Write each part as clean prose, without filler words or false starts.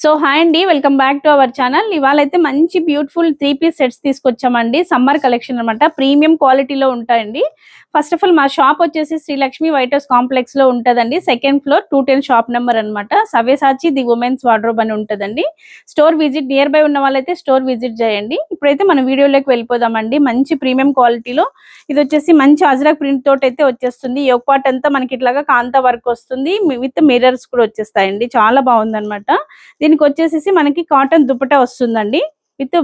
So hi అండి, welcome back to our channel. ఇవాళ అయితే మంచి బ్యూటిఫుల్ 3 పీస్ సెట్స్ తీసుకొచ్చామండి. సమ్మర్ కలెక్షన్ అనమాట. ప్రీమియం క్వాలిటీలో ఉంటాయండి. ఫస్ట్ ఆఫ్ ఆల్ మా షాప్ వచ్చేసి శ్రీలక్ష్మి వైట్ హౌస్ కాంప్లెక్స్ లో ఉంటదండి. సెకండ్ ఫ్లోర్ 210 షాప్ నెంబర్ అనమాట. సవ్యసాచి ది ఉమెన్స్ వార్డ్రోబ్ అని ఉంటదండి. స్టోర్ విజిట్ నియర్ బై ఉన్న వాళ్ళైతే స్టోర్ విజిట్ చేయండి. ఇప్పుడైతే మనం వీడియోలోకి వెళ్ళిపోదామండి. మంచి ప్రీమియం క్వాలిటీలో ఇది వచ్చేసి మంచి అజ్రక్ ప్రింట్ తోటి అయితే వచ్చేస్తుంది. ఈ ఒక పార్ట్ అంతా మనకి ఇట్లాగా కాంతా వర్క్ వస్తుంది, విత్ మిర్రర్స్ కూడా వచ్చేస్తాయండి. చాలా బాగుంది అనమాట. దీనికి వచ్చేసి మనకి కాటన్ దుపట్టా వస్తుందండి, విత్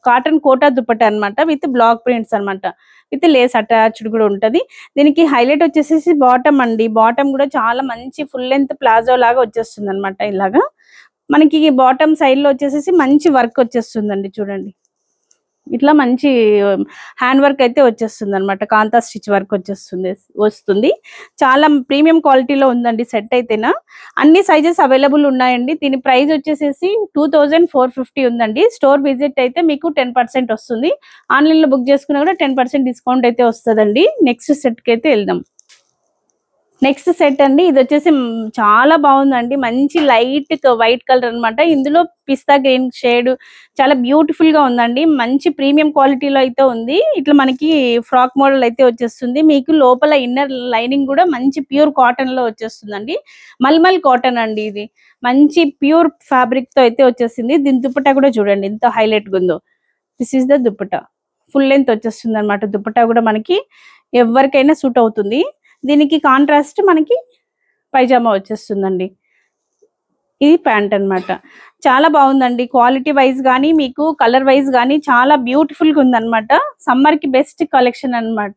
కాటన్ కోటా దుపట్టా అనమాట, విత్ బ్లాక్ ప్రింట్స్ అనమాట, విత్ లేస్ అటాచ్డ్ కూడా ఉంటది. దీనికి హైలైట్ వచ్చేసి బాటమ్ అండి. బాటమ్ కూడా చాలా మంచి ఫుల్ లెంత్ ప్లాజో లాగా వచ్చేస్తుంది అనమాట. ఇలాగా మనకి బాటమ్ సైడ్ లో వచ్చేసి మంచి వర్క్ వచ్చేస్తుందండి. చూడండి, ఇట్లా మంచి హ్యాండ్ వర్క్ అయితే వచ్చేస్తుంది అనమాట. కాంతా స్టిచ్ వర్క్ వస్తుంది. చాలా ప్రీమియం క్వాలిటీలో ఉందండి సెట్ అయితేనా. అన్ని సైజెస్ అవైలబుల్ ఉన్నాయండి. దీని ప్రైస్ వచ్చేసి 2450 ఉందండి. స్టోర్ విజిట్ అయితే మీకు 10% వస్తుంది. ఆన్లైన్ లో బుక్ చేసుకున్నా కూడా 10% డిస్కౌంట్ అయితే వస్తుందండి. నెక్స్ట్ సెట్ కి అయితే వెళ్దాం. నెక్స్ట్ సెట్ అండి, ఇది వచ్చేసి చాలా బాగుందండి. మంచి లైట్ వైట్ కలర్ అనమాట. ఇందులో పిస్తా గ్రీన్ షేడ్ చాలా బ్యూటిఫుల్ గా ఉందండి. మంచి ప్రీమియం క్వాలిటీలో అయితే ఉంది. ఇట్లా మనకి ఫ్రాక్ మోడల్ అయితే వచ్చేస్తుంది. మీకు లోపల ఇన్నర్ లైనింగ్ కూడా మంచి ప్యూర్ కాటన్ లో వచ్చేస్తుందండి. మల్మల్ కాటన్ అండి. ఇది మంచి ప్యూర్ ఫ్యాబ్రిక్ తో అయితే వచ్చేసింది. దీని దుపట్టా కూడా చూడండి ఎంత హైలైట్ గా ఉందో. This is the dupatta. Full length వచ్చేస్తుంది అనమాట. దుపట్టా కూడా మనకి ఎవరికైనా సూట్ అవుతుంది. దీనికి కాంట్రాస్ట్ మనకి పైజామా వచ్చేస్తుందండి. ఇది ప్యాంట్ అన్నమాట. చాలా బాగుందండి. క్వాలిటీ వైజ్ కానీ మీకు కలర్ వైజ్ కానీ చాలా బ్యూటిఫుల్ గా ఉందన్నమాట. సమ్మర్ కి బెస్ట్ కలెక్షన్ అన్నమాట.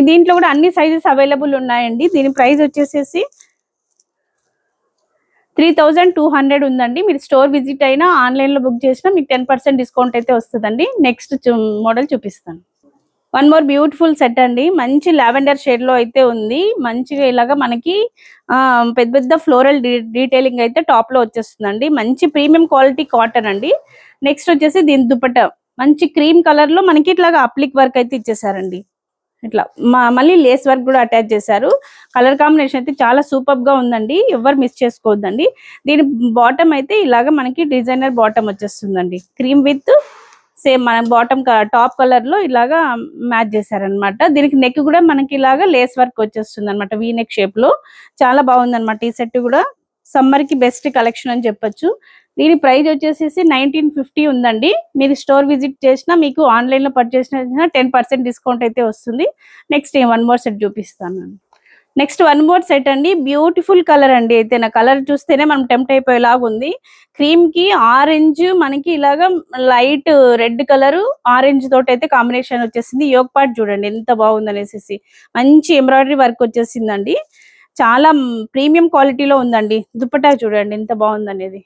దీంట్లో కూడా అన్ని సైజెస్ అవైలబుల్ ఉన్నాయండి. దీని ప్రైస్ వచ్చేసి 3200 ఉందండి. మీరు స్టోర్ విజిట్ అయినా ఆన్లైన్ లో బుక్ చేసినా మీకు 10% డిస్కౌంట్ అయితే వస్తుందండి. నెక్స్ట్ మోడల్ చూపిస్తాను. వన్ మోర్ బ్యూటిఫుల్ సెట్ అండి. మంచి లావెండర్ షేడ్ లో అయితే ఉంది. మంచిగా ఇలాగా మనకి పెద్ద పెద్ద ఫ్లోరల్ డీటెయిలింగ్ అయితే టాప్ లో వచ్చేస్తుందండి. మంచి ప్రీమియం క్వాలిటీ కాటన్ అండి. నెక్స్ట్ వచ్చేసి దీని దుపట్టా మంచి క్రీమ్ కలర్ లో మనకి ఇట్లాగా అప్లిక్ వర్క్ అయితే ఇచ్చేసారండి. ఇట్లా మళ్ళీ లేస్ వర్క్ కూడా అటాచ్ చేశారు. కలర్ కాంబినేషన్ అయితే చాలా సూపర్ గా ఉందండి. ఎవరు మిస్ చేసుకోవద్దండి. దీని బాటమ్ అయితే ఇలాగా మనకి డిజైనర్ బాటమ్ వచ్చేస్తుందండి. క్రీమ్ విత్ సేమ్ మన బాటమ్ టాప్ కలర్ లో ఇలాగా మ్యాచ్ చేశారనమాట. దీనికి నెక్ కూడా మనకి ఇలాగా లేస్ వర్క్ వచ్చేస్తుంది అనమాట, వీ నెక్ షేప్ లో. చాలా బాగుంది అనమాట. ఈ సెట్ కూడా సమ్మర్ కి బెస్ట్ కలెక్షన్ అని చెప్పొచ్చు. దీని ప్రైస్ వచ్చేసి 1950 ఉందండి. మీరు స్టోర్ విజిట్ చేసినా మీకు ఆన్లైన్ లో పర్చేస్ చేసినా 10% డిస్కౌంట్ అయితే వస్తుంది. నెక్స్ట్ వన్ మోర్ సెట్ చూపిస్తాను. నెక్స్ట్ వన్ మోర్ సెట్ అండి. బ్యూటిఫుల్ కలర్ అండి. అయితే నా కలర్ చూస్తేనే మనం టెంప్ట్ అయిపోయేలాగా ఉంది. క్రీమ్ కి ఆరెంజ్ మనకి ఇలాగా లైట్ రెడ్ కలర్ ఆరెంజ్ తోటి అయితే కాంబినేషన్ వచ్చేసింది. యోగ్ పార్ట్ చూడండి ఎంత బాగుంది అనేసి. మంచి ఎంబ్రాయిడరీ వర్క్ వచ్చేసిందండి. చాలా ప్రీమియం క్వాలిటీలో ఉందండి. దుపట్టా చూడండి ఎంత బాగుంది అనేది.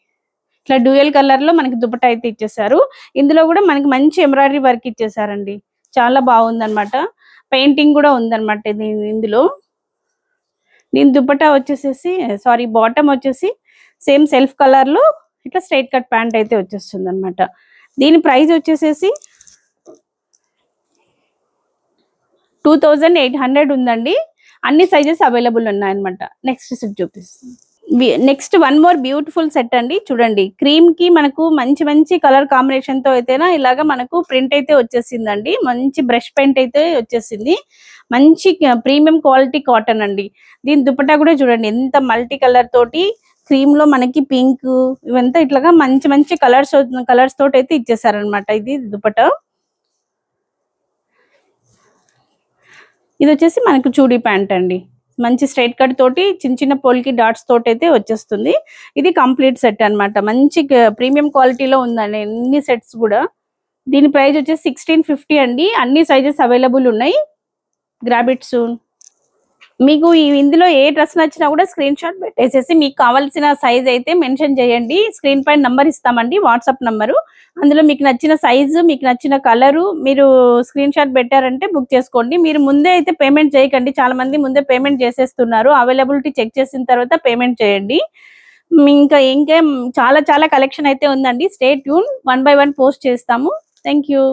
ఇట్లా డ్యూయల్ కలర్ లో మనకి దుపట్టా అయితే ఇచ్చేసారు. ఇందులో కూడా మనకి మంచి ఎంబ్రాయిడరీ వర్క్ ఇచ్చేసారండి. చాలా బాగుంది అనమాట. పెయింటింగ్ కూడా ఉందన్నమాట ఇందులో. దీని దుపట్టా వచ్చేసి బాటమ్ వచ్చేసి సేమ్ సెల్ఫ్ కలర్ లో ఇట్లా స్ట్రైట్ కట్ ప్యాంట్ అయితే వచ్చేస్తుంది అనమాట. దీని ప్రైస్ వచ్చేసి 2800 ఉందండి. అన్ని సైజెస్ అవైలబుల్ ఉన్నాయన్నమాట. నెక్స్ట్ సెట్ చూపిస్తాను. Next one more beautiful set అండి. చూడండి, క్రీమ్ కి మనకు మంచి మంచి కలర్ కాంబినేషన్ తో అయితేనా ఇలాగా మనకు ప్రింట్ అయితే వచ్చేసిందండి. మంచి బ్రష్ పెయింట్ అయితే వచ్చేసింది. మంచి ప్రీమియం క్వాలిటీ కాటన్ అండి. దీని దుపట్టా కూడా చూడండి ఎంత మల్టీ కలర్ తోటి, క్రీమ్ లో మనకి పింక్ ఇవంతా ఇట్లాగా మంచి మంచి కలర్స్ తోటి అయితే ఇచ్చేసారనమాట. ఇది దుపట్టా. ఇది వచ్చేసి మనకు చూడీ ప్యాంట్ అండి. మంచి స్ట్రైట్ కట్ తోటి చిన్న చిన్న పోల్కి డాట్స్ తోటి అయితే వచ్చేస్తుంది. ఇది కంప్లీట్ సెట్ అనమాట. మంచి ప్రీమియం క్వాలిటీలో ఉందండి అన్ని సెట్స్ కూడా. దీని ప్రైస్ వచ్చేసి 1650 అండి. అన్ని సైజెస్ అవైలబుల్ ఉన్నాయి. Grab it soon. మీకు ఇందులో ఏ డ్రెస్ నచ్చినా కూడా స్క్రీన్ షాట్ పెట్టేసేసి మీకు కావాల్సిన సైజ్ అయితే మెన్షన్ చేయండి. స్క్రీన్ పైన నంబర్ ఇస్తామండి, వాట్సాప్ నంబరు. అందులో మీకు నచ్చిన సైజు, మీకు నచ్చిన కలరు మీరు స్క్రీన్ షాట్ పెట్టారంటే బుక్ చేసుకోండి. మీరు ముందే అయితే పేమెంట్ చేయకండి. చాలా మంది ముందే పేమెంట్ చేసేస్తున్నారు. అవైలబిలిటీ చెక్ చేసిన తర్వాత పేమెంట్ చేయండి. ఇంకేం చాలా చాలా కలెక్షన్ అయితే ఉందండి. Stay tune. 1 by 1 పోస్ట్ చేస్తాము. Thank you.